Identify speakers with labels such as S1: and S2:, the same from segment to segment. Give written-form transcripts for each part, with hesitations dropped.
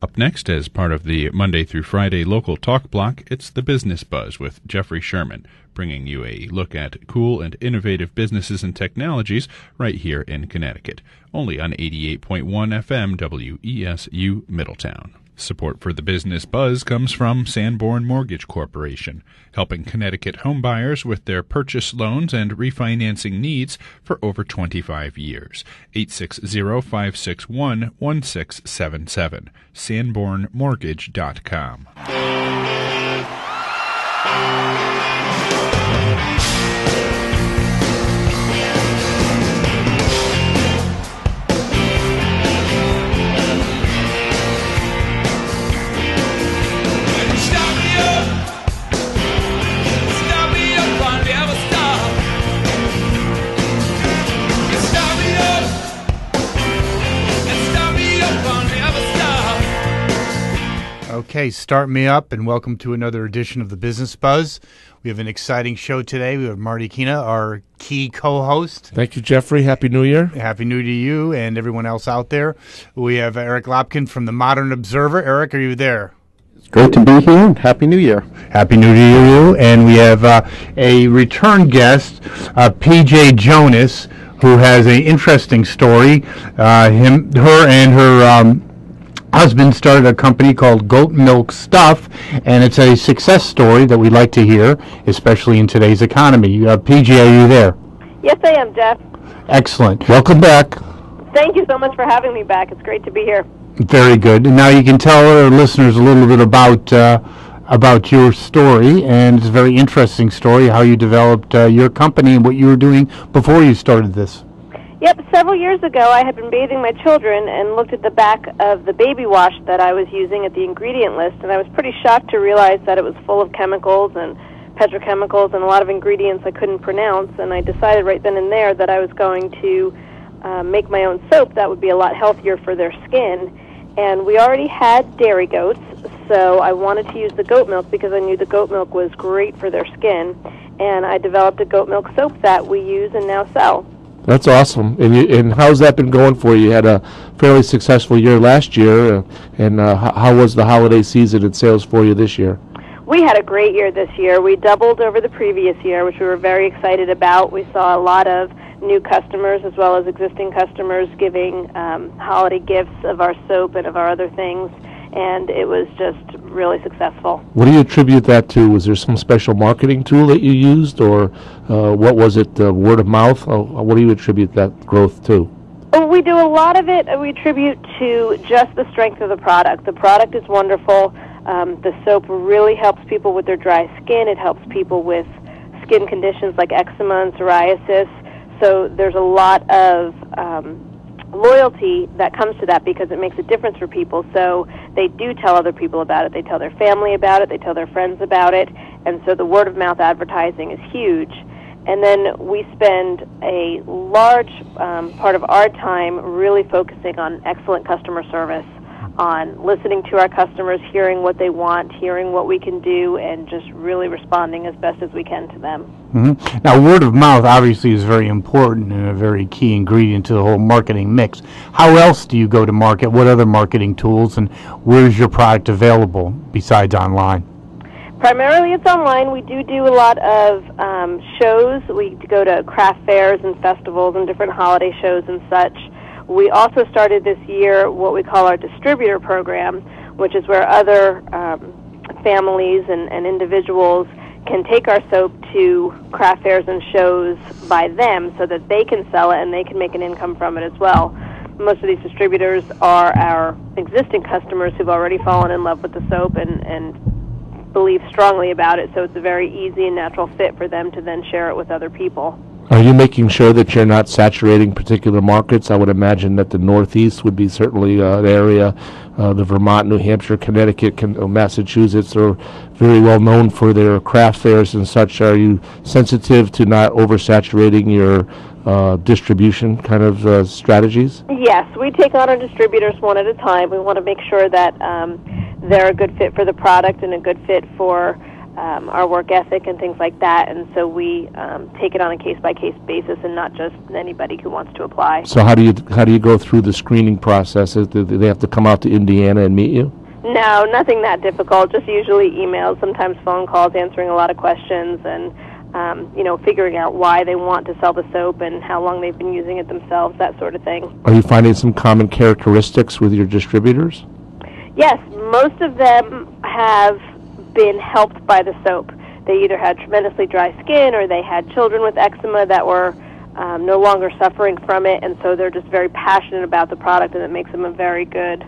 S1: Up next, as part of the Monday through Friday local talk block, it's the Business Buzz with Jeffrey Sherman, bringing you a look at cool and innovative businesses and technologies right here in Connecticut, only on 88.1 FM WESU Middletown. Support for the Business Buzz comes from Sanborn Mortgage Corporation, helping Connecticut homebuyers with their purchase loans and refinancing needs for over 25 years. 860-561-1677. SanbornMortgage.com.
S2: Okay, start me up, and welcome to another edition of the Business Buzz. We have an exciting show today. We have Marty Kina, our key co-host.
S3: Thank you, Jeffrey. Happy New Year.
S2: Happy New Year to you and everyone else out there. We have Eric Lopkin from the Modern Observer. Eric, are you there?
S4: It's great to be here. Happy New Year.
S2: Happy New Year to you. And we have a return guest, PJ Jonas, who has an interesting story. Her and her husband started a company called Goat Milk Stuff, and it's a success story that we like to hear, especially in today's economy. PJ, are you there?
S5: Yes, I am, Jeff.
S2: Excellent. Welcome back.
S5: Thank you so much for having me back. It's great to be here.
S2: Very good. And now you can tell our listeners a little bit about your story, and it's a very interesting story, how you developed your company and what you were doing before you started this.
S5: Yep, several years ago I had been bathing my children and looked at the back of the baby wash that I was using at the ingredient list, and I was pretty shocked to realize that it was full of chemicals and petrochemicals and a lot of ingredients I couldn't pronounce, and I decided right then and there that I was going to make my own soap that would be a lot healthier for their skin. And we already had dairy goats, so I wanted to use the goat milk because I knew the goat milk was great for their skin, and I developed a goat milk soap that we use and now sell.
S3: That's awesome. And how's that been going for you? You had a fairly successful year last year, and how was the holiday season and sales for you this year?
S5: We had a great year this year. We doubled over the previous year, which we were very excited about. We saw a lot of new customers as well as existing customers giving holiday gifts of our soap and of our other things, and it was just really successful.
S3: What do you attribute that to? Was there some special marketing tool that you used, or what was it, word of mouth? What do you attribute that growth to?
S5: We do a lot of it we attribute to just the strength of the product. The product is wonderful. The soap really helps people with their dry skin. It helps people with skin conditions like eczema and psoriasis. So there's a lot of loyalty that comes to that because it makes a difference for people. So they do tell other people about it. They tell their family about it. They tell their friends about it. And so the word-of-mouth advertising is huge. And then we spend a large part of our time really focusing on excellent customer service, on listening to our customers, hearing what they want, hearing what we can do, and just really responding as best as we can to them.
S2: Mm-hmm. Now, word of mouth obviously is very important and a very key ingredient to the whole marketing mix. How else do you go to market? What other marketing tools, and where is your product available besides online?
S5: Primarily it's online. We do a lot of shows. We go to craft fairs and festivals and different holiday shows and such. We also started this year what we call our distributor program, which is where other families and individuals can take our soap to craft fairs and shows by them so that they can sell it and they can make an income from it as well. Most of these distributors are our existing customers who've already fallen in love with the soap and believe strongly about it, so it's a very easy and natural fit for them to then share it with other people.
S3: Are you making sure that you're not saturating particular markets? I would imagine that the Northeast would be certainly an area. The Vermont, New Hampshire, Connecticut, Massachusetts are very well known for their craft fairs and such. Are you sensitive to not oversaturating your distribution kind of strategies?
S5: Yes, we take on our distributors one at a time. We want to make sure that they're a good fit for the product and a good fit for our work ethic and things like that, and so we take it on a case-by-case basis and not just anybody who wants to apply.
S3: So how do you go through the screening process? Do they have to come out to Indiana and meet you?
S5: No, nothing that difficult, just usually emails, sometimes phone calls, answering a lot of questions, and figuring out why they want to sell the soap and how long they've been using it themselves, that sort of thing.
S3: Are you finding some common characteristics with your distributors?
S5: Yes, most of them have been helped by the soap. They either had tremendously dry skin or they had children with eczema that were no longer suffering from it, and so they're just very passionate about the product, and it makes them a very good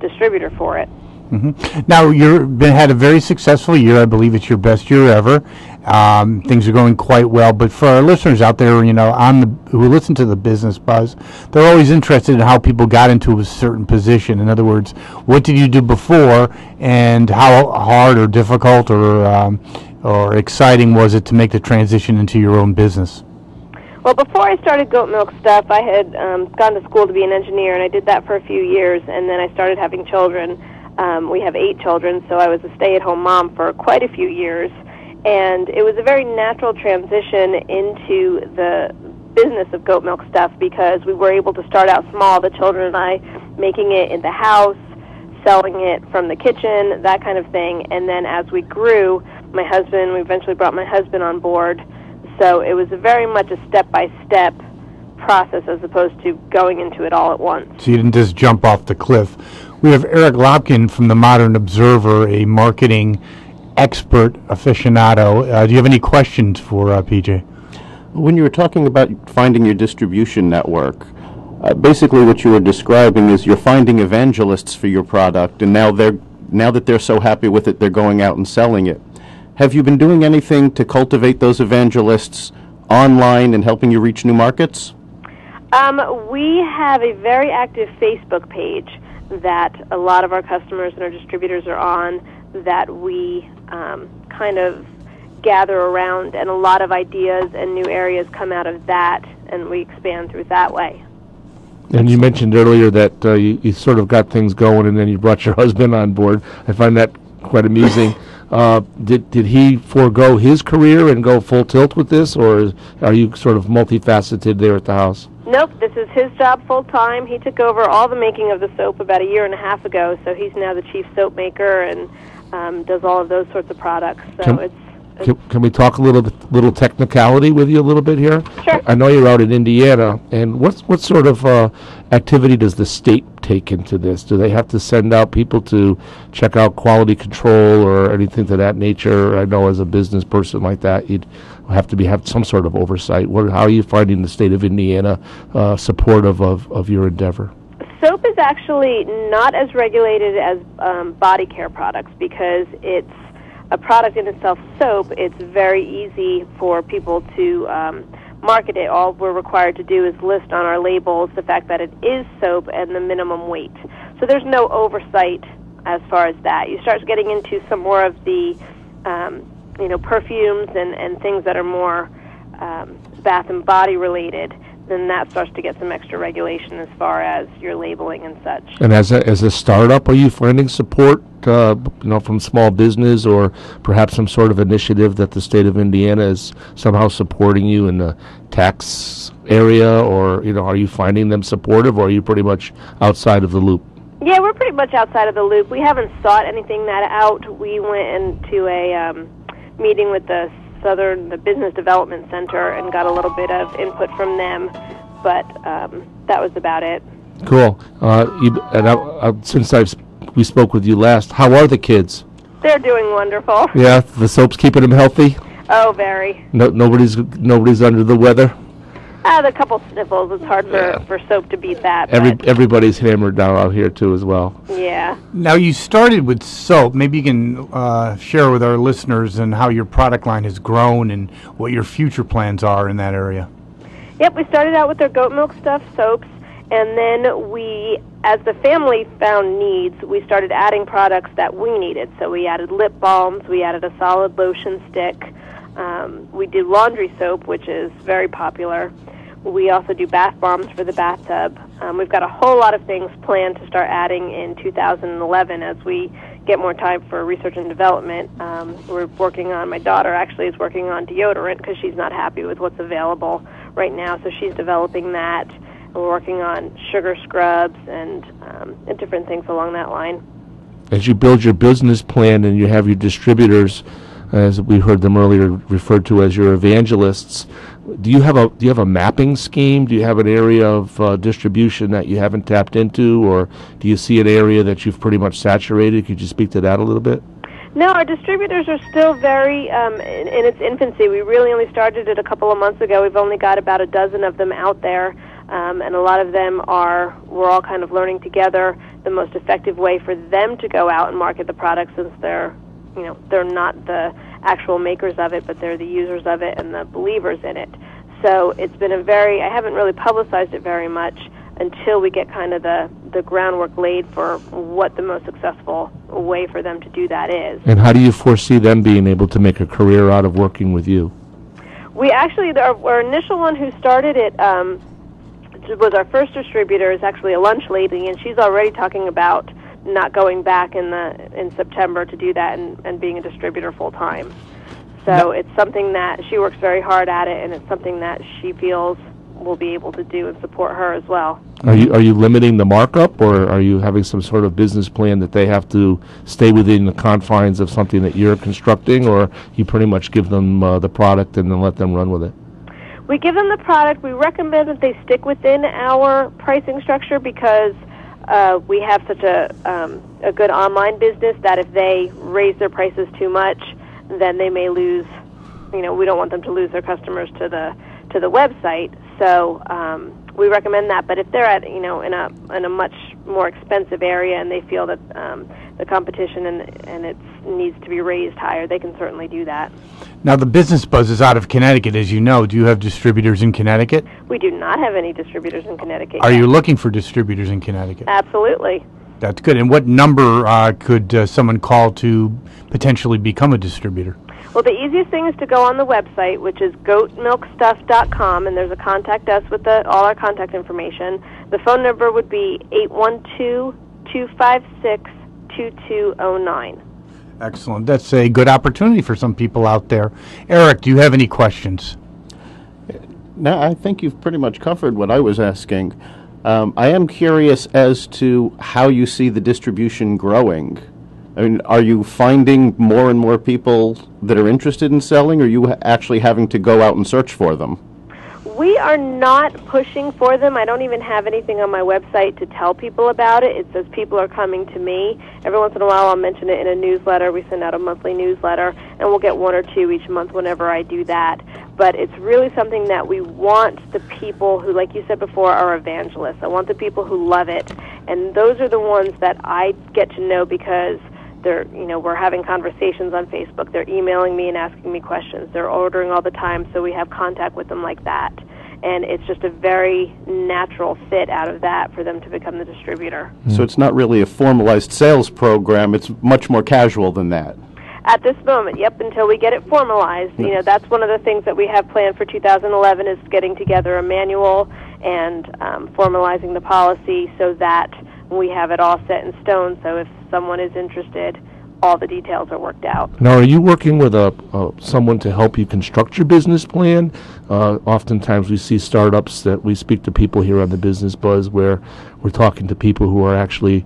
S5: distributor for it.
S2: Mm-hmm. Now, you've had a very successful year. I believe it's your best year ever. Things are going quite well. But for our listeners out there, who listen to the Business Buzz, they're always interested in how people got into a certain position. In other words, what did you do before, and how hard or difficult or exciting was it to make the transition into your own business?
S5: Well, before I started Goat Milk Stuff, I had gone to school to be an engineer, and I did that for a few years, and then I started having children. We have 8 children, so I was a stay-at-home mom for quite a few years, and it was a very natural transition into the business of Goat Milk Stuff because we were able to start out small, the children and I, making it in the house, selling it from the kitchen, that kind of thing, and then as we grew, we eventually brought my husband on board, so it was very much a step-by-step process as opposed to going into it all at once.
S2: So you didn't just jump off the cliff. We have Eric Lopkin from the Modern Observer, a marketing expert aficionado. Do you have any questions for PJ?
S4: When you were talking about finding your distribution network, basically what you were describing is you're finding evangelists for your product, and now that they're so happy with it, they're going out and selling it. Have you been doing anything to cultivate those evangelists online and helping you reach new markets?
S5: We have a very active Facebook page that a lot of our customers and our distributors are on that we kind of gather around, and a lot of ideas and new areas come out of that, and we expand through that way.
S3: And you mentioned earlier that you sort of got things going and then you brought your husband on board. I find that quite amusing. Did he forego his career and go full tilt with this, or are you sort of multifaceted there at the house?
S5: Nope, this is his job full-time. He took over all the making of the soap about 1.5 years ago, so he's now the chief soap maker and does all of those sorts of products. So
S3: Can we talk a little technicality with you a little bit here?
S5: Sure.
S3: I know you're out in Indiana, and what sort of activity does the state take into this? Do they have to send out people to check out quality control or anything to that nature? I know as a business person like that, you'd have to have some sort of oversight. How are you finding the state of Indiana supportive of your endeavor?
S5: Soap is actually not as regulated as body care products because it's a product in itself, soap. It's very easy for people to market it. All we're required to do is list on our labels the fact that it is soap and the minimum weight. So there's no oversight as far as that. You start getting into some more of the perfumes and things that are more bath and body related, then that starts to get some extra regulation as far as your labeling and such.
S3: And as a startup, are you finding support from small business or perhaps some sort of initiative that the state of Indiana is somehow supporting you in the tax area, or are you finding them supportive, or are you pretty much outside of the loop?
S5: Yeah, we're pretty much outside of the loop. We haven't sought anything that out. We went into a meeting with the Business Development Center and got a little bit of input from them, but that was about it.
S3: Cool. Since we spoke with you last, how are the kids?
S5: They're doing wonderful.
S3: Yeah, the soap's keeping them healthy?
S5: Oh, very.
S3: Nobody's under the weather?
S5: The couple sniffles. It's hard for soap to beat that.
S3: Everybody's hammered down out here, too, as well.
S5: Yeah.
S2: Now, you started with soap. Maybe you can share with our listeners and how your product line has grown and what your future plans are in that area.
S5: Yep, we started out with our Goat Milk Stuff soaps, and then we, as the family found needs, we started adding products that we needed. So we added lip balms, we added a solid lotion stick, we do laundry soap, which is very popular. We also do bath bombs for the bathtub. We've got a whole lot of things planned to start adding in 2011 as we get more time for research and development. We're working on, my daughter actually is working on deodorant because she's not happy with what's available right now, so she's developing that. And we're working on sugar scrubs and different things along that line.
S3: As you build your business plan and you have your distributors, as we heard them earlier referred to as your evangelists, do you have a mapping scheme? Do you have an area of distribution that you haven't tapped into, or do you see an area that you've pretty much saturated? Could you speak to that a little bit?
S5: No, our distributors are still very in its infancy. We really only started it a couple of months ago. We've only got about a dozen of them out there, and a lot of them we're all kind of learning together the most effective way for them to go out and market the product, since they're not the actual makers of it, but they're the users of it and the believers in it. So it's been I haven't really publicized it very much until we get kind of the groundwork laid for what the most successful way for them to do that is.
S3: And how do you foresee them being able to make a career out of working with you?
S5: We actually, our initial one who started it was our first distributor, is actually a lunch lady, and she's already talking about not going back in September to do that and being a distributor full time. So it's something that she works very hard at it, and it's something that she feels will be able to do and support her as well.
S3: Are you limiting the markup, or are you having some sort of business plan that they have to stay within the confines of something that you're constructing, or you pretty much give them the product and then let them run with it?
S5: We give them the product. We recommend that they stick within our pricing structure because we have such a good online business that if they raise their prices too much, then they may lose. We don't want them to lose their customers to the website. So we recommend that. But if they're at in a much more expensive area and they feel that the competition and it needs to be raised higher, they can certainly do that.
S2: Now, the Business Buzz is out of Connecticut, as you know. Do you have distributors in Connecticut?
S5: We do not have any distributors in Connecticut
S2: Are
S5: yet.
S2: you looking for distributors in Connecticut?
S5: Absolutely.
S2: That's good. And what number could someone call to potentially become a distributor?
S5: Well, the easiest thing is to go on the website, which is goatmilkstuff.com, and there's a contact us with all our contact information. The phone number would be 812-256-2209.
S2: Excellent. That's a good opportunity for some people out there. Eric, do you have any questions?
S4: No, I think you've pretty much covered what I was asking. I am curious as to how you see the distribution growing. I mean, are you finding more and more people that are interested in selling, or are you actually having to go out and search for them?
S5: We are not pushing for them. I don't even have anything on my website to tell people about it. It says people are coming to me. Every once in a while I'll mention it in a newsletter. We send out a monthly newsletter, and we'll get one or two each month whenever I do that. But it's really something that we want the people who, like you said before, are evangelists. I want the people who love it, and those are the ones that I get to know because we're having conversations on Facebook. They're emailing me and asking me questions. They're ordering all the time, so we have contact with them like that. And it's just a very natural fit out of that for them to become the distributor.
S4: So it's not really a formalized sales program. It's much more casual than that.
S5: At this moment, yep, until we get it formalized. That's one of the things that we have planned for 2011 is getting together a manual and formalizing the policy so that we have it all set in stone, so if someone is interested, all the details are worked out.
S3: Now, are you working with someone to help you construct your business plan? Oftentimes we see startups that we speak to people here on the Business Buzz where we're talking to people who are actually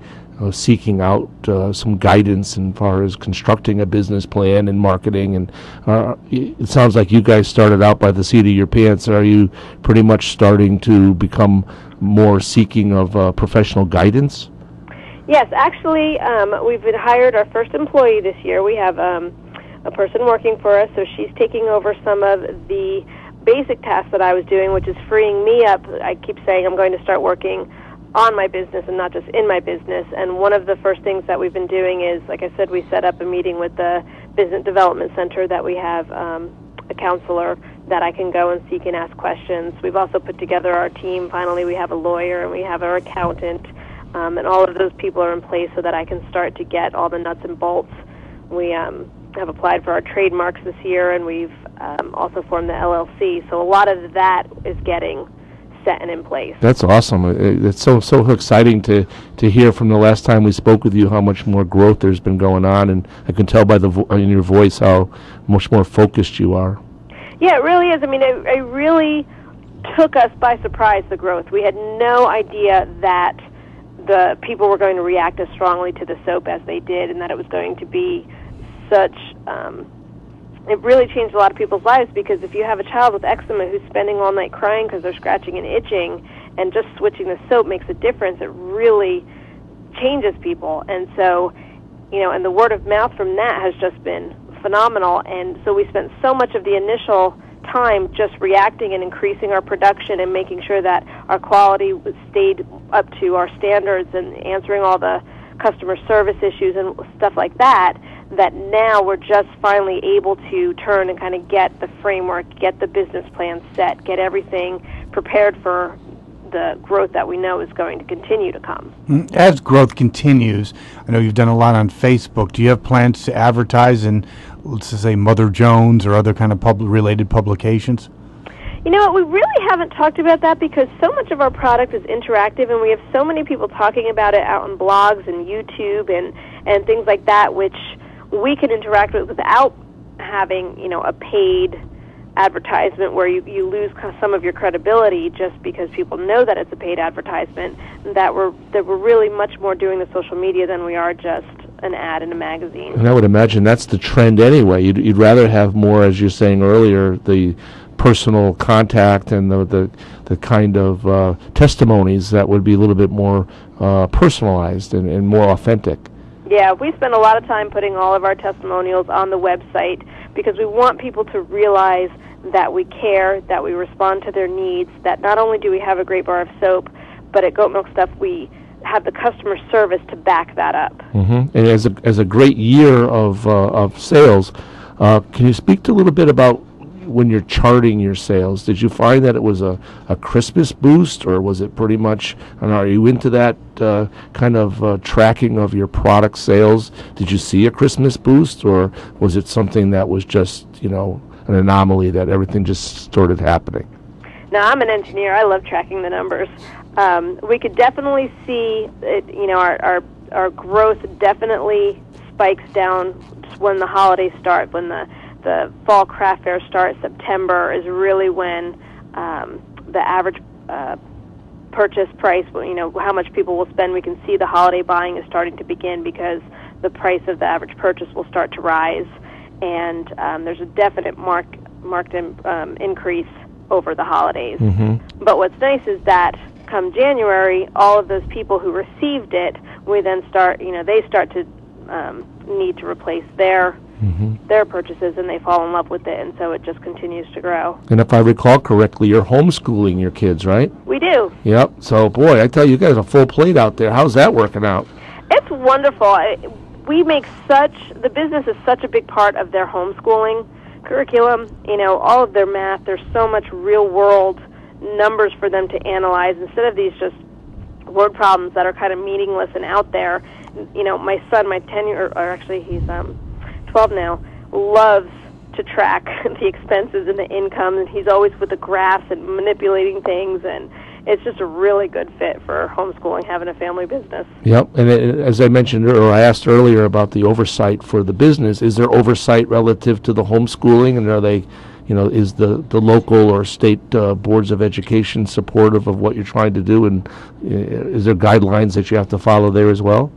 S3: seeking out some guidance as far as constructing a business plan and marketing. And it sounds like you guys started out by the seat of your pants. Are you pretty much starting to become more seeking of professional guidance?
S5: Yes, actually, we've hired our first employee this year. We have a person working for us, so she's taking over some of the basic tasks that I was doing, which is freeing me up. I keep saying I'm going to start working on my business and not just in my business. And one of the first things that we've been doing is, like I said, we set up a meeting with the Business Development Center that we have a counselor that I can go and seek and ask questions. We've also put together our team. Finally, we have a lawyer and we have our accountant. And all of those people are in place so that I can start to get all the nuts and bolts. We have applied for our trademarks this year, and we've also formed the LLC. So a lot of that is getting set and in place.
S3: That's awesome. It's so exciting to hear from the last time we spoke with you how much more growth there's been going on, and I can tell by in your voice how much more focused you are.
S5: Yeah, it really is. I mean, it really took us by surprise, the growth. We had no idea that the people were going to react as strongly to the soap as they did, and that it was going to be such... it really changed a lot of people's lives, because if you have a child with eczema who's spending all night crying because they're scratching and itching, and just switching the soap makes a difference, it really changes people. And so, and the word of mouth from that has just been phenomenal. And so we spent so much of the initial time just reacting and increasing our production and making sure that our quality stayed up to our standards and answering all the customer service issues and stuff like that, that now we're just finally able to turn and kind of get the framework, get the business plan set, get everything prepared for the growth that we know is going to continue to come.
S2: As growth continues, I know you've done a lot on Facebook. Do you have plans to advertise in, let's just say, Mother Jones or other kind of related publications?
S5: You know what, we really haven't talked about that, because so much of our product is interactive, and we have so many people talking about it out on blogs and YouTube and things like that, which we can interact with without having, a paid advertisement where you lose some of your credibility just because people know that it's a paid advertisement, that we're really much more doing the social media than we are just an ad in a magazine.
S3: And I would imagine that's the trend anyway. You'd rather have more, as you're saying earlier, the personal contact and the kind of testimonies that would be a little bit more personalized and more authentic.
S5: Yeah, we spend a lot of time putting all of our testimonials on the website, because we want people to realize that we care, that we respond to their needs, that not only do we have a great bar of soap, but at Goat Milk Stuff we have the customer service to back that up.
S3: Mm-hmm. And as a great year of sales, can you speak to a little bit about when you're charting your sales? Did you find that it was a Christmas boost, or was it pretty much, and are you into that kind of tracking of your product sales? Did you see a Christmas boost, or was it something that was just, an anomaly that everything just started happening?
S5: No, I'm an engineer. I love tracking the numbers. We could definitely see it, our growth definitely spikes down when the holidays start, when the fall craft fair starts. September is really when the average purchase price, how much people will spend. We can see the holiday buying is starting to begin, because the price of the average purchase will start to rise, and there's a definite marked increase over the holidays. Mm-hmm. But what's nice is that come January, all of those people who received it, we then start, they start to need to replace their purchases, and they fall in love with it, and so it just continues to grow.
S3: And if I recall correctly, you're homeschooling your kids, right?
S5: We do.
S3: Yep. So, boy, I tell you guys, a full plate out there. How's that working out?
S5: It's wonderful. The business is such a big part of their homeschooling curriculum. All of their math, there's so much real-world numbers for them to analyze, instead of these just word problems that are kind of meaningless and out there. My son, my 10-year, or actually he's 12 now, loves to track the expenses and the income, and he's always with the graphs and manipulating things, and it's just a really good fit for homeschooling, having a family business. Yep,
S3: and as I mentioned, or I asked earlier about the oversight for the business, is there oversight relative to the homeschooling, and are they, is the local or state boards of education supportive of what you're trying to do, and is there guidelines that you have to follow there as well?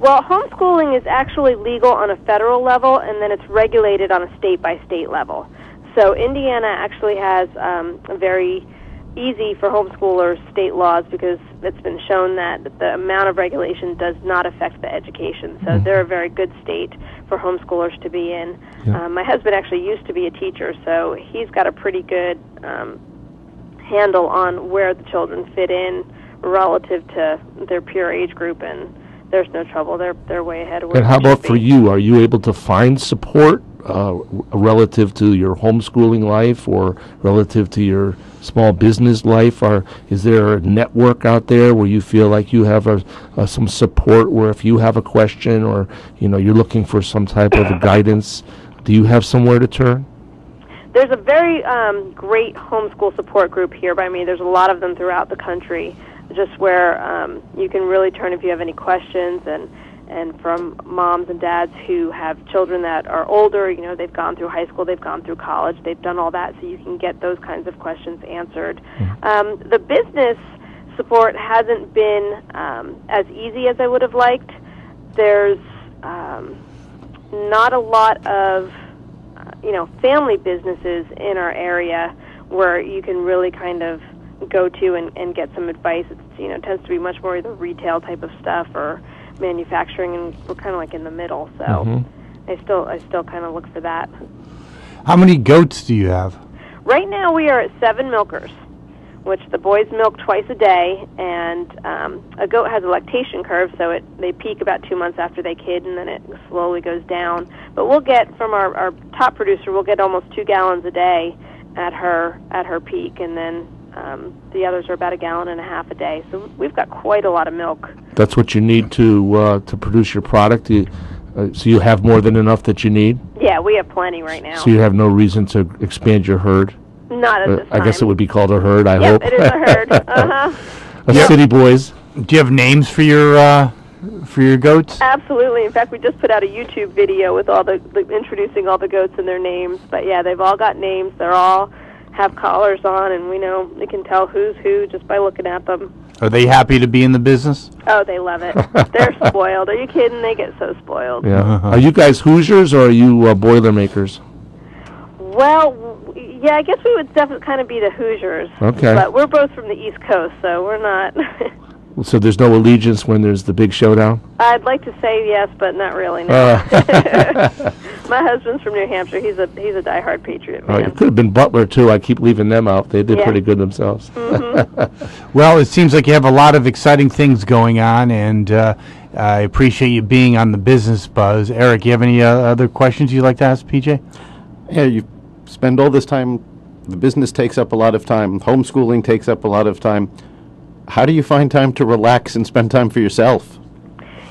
S5: Well, homeschooling is actually legal on a federal level, and then it's regulated on a state-by-state level. So Indiana actually has a very easy for homeschoolers state laws, because it's been shown that the amount of regulation does not affect the education. So they're a very good state for homeschoolers to be in. Yeah. My husband actually used to be a teacher, so he's got a pretty good handle on where the children fit in relative to their peer age group, and there's no trouble. They're way ahead of where.
S3: And how about for you? Are you able to find support relative to your homeschooling life or relative to your small business life? Or is there a network out there where you feel like you have some support, where if you have a question or you're looking for some type of guidance, do you have somewhere to turn?
S5: There's a very great homeschool support group here by me. There's a lot of them throughout the country, just where you can really turn if you have any questions, and from moms and dads who have children that are older, you know, they've gone through high school, they've gone through college, they've done all that, so you can get those kinds of questions answered. The business support hasn't been as easy as I would have liked. There's not a lot of family businesses in our area where you can really kind of go to and get some advice. It tends to be much more either retail type of stuff or manufacturing, and we're kind of like in the middle. So I still kind of look for that.
S2: How many goats do you have?
S5: Right now we are at 7 milkers, which the boys milk twice a day, and a goat has a lactation curve, so they peak about 2 months after they kid, and then it slowly goes down. But we'll get, from our top producer, we'll get almost 2 gallons a day at her peak, and then the others are about 1.5 gallons a day. So we've got quite a lot of milk.
S3: That's what you need to produce your product. So you have more than enough that you need?
S5: Yeah, we have plenty right now.
S3: So you have no reason to expand your herd?
S5: Not at this time.
S3: I guess it would be called a herd, I hope.
S5: Yep, it is a herd.
S3: City boys.
S2: Do you have names for your goats?
S5: Absolutely. In fact, we just put out a YouTube video with all the introducing all the goats and their names. But yeah, they've all got names. They're all have collars on, and we can tell who's who just by looking at them.
S2: Are they happy to be in the business?
S5: Oh, they love it. They're spoiled. Are you kidding? They get so spoiled.
S3: Yeah. Are you guys Hoosiers, or are you Boilermakers?
S5: Well, yeah, I guess we would definitely kind of be the Hoosiers.
S3: Okay.
S5: But we're both from the East Coast, so we're not.
S3: So there's no allegiance when there's the big showdown?
S5: I'd like to say yes, but not really, no. My husband's from New Hampshire. He's a diehard Patriot man.
S3: It could have been Butler, too. I keep leaving them out. They did pretty good themselves.
S2: Well, it seems like you have a lot of exciting things going on, and I appreciate you being on the Business Buzz. Eric, you have any other questions you'd like to ask PJ?
S4: Yeah, you spend all this time, the business takes up a lot of time, homeschooling takes up a lot of time. How do you find time to relax and spend time for yourself?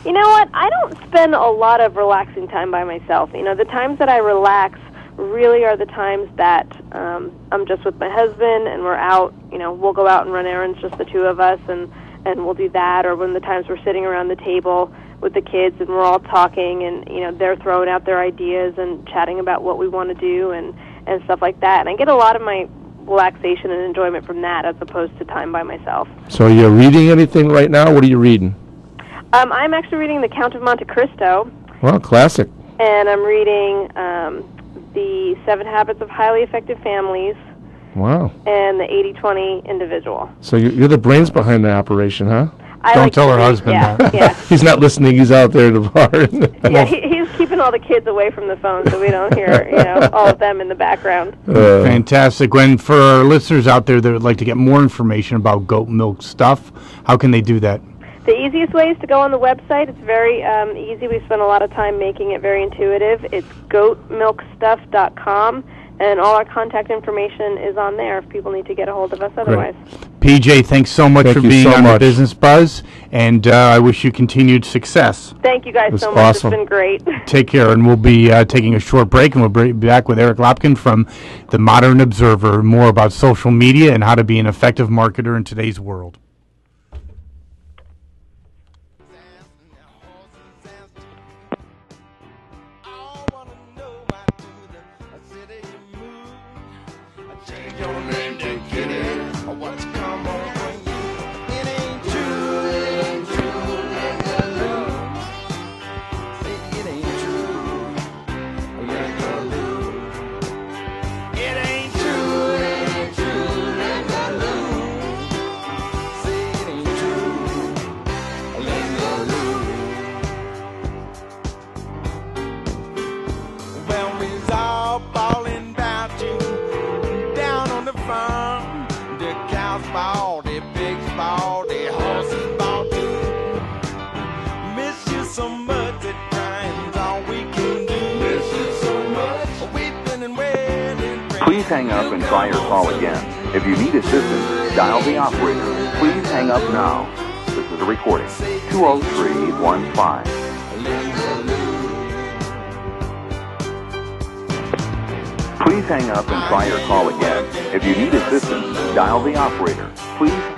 S5: You know what? I don't spend a lot of relaxing time by myself. The times that I relax really are the times that I'm just with my husband and we're out. We'll go out and run errands, just the two of us, and we'll do that. Or when the times we're sitting around the table with the kids and we're all talking, and they're throwing out their ideas and chatting about what we want to do and stuff like that. And I get a lot of my relaxation and enjoyment from that as opposed to time by myself.
S3: So are you reading anything right now? What are you reading?
S5: I'm actually reading The Count of Monte Cristo.
S3: Well, classic.
S5: And I'm reading The 7 Habits of Highly Effective Families.
S3: Wow.
S5: And The 80-20 Individual.
S3: So you're the brains behind the operation, huh?
S2: Don't tell her husband that.
S5: Yeah.
S3: He's not listening. He's out there in the bar.
S5: Yeah, he's keeping all the kids away from the phone so we don't hear, all of them in the background.
S2: Fantastic. When for our listeners out there that would like to get more information about goat milk stuff, how can they do that?
S5: The easiest way is to go on the website. It's very easy. We spent a lot of time making it very intuitive. It's goatmilkstuff.com, and all our contact information is on there if people need to get a hold of us otherwise.
S2: PJ, thanks so much for being on the Business Buzz, and I wish you continued success.
S5: Thank you guys so much.
S3: Awesome.
S5: It's been great.
S2: Take care, and we'll be taking a short break, and we'll be back with Eric Lopkin from the Modern Observer, more about social media and how to be an effective marketer in today's world.
S6: Please hang up and try your call again. If you need assistance, dial the operator. Please hang up now. This is a recording. 20315. Please Please hang up and try your call again. If you need assistance, dial the operator. Please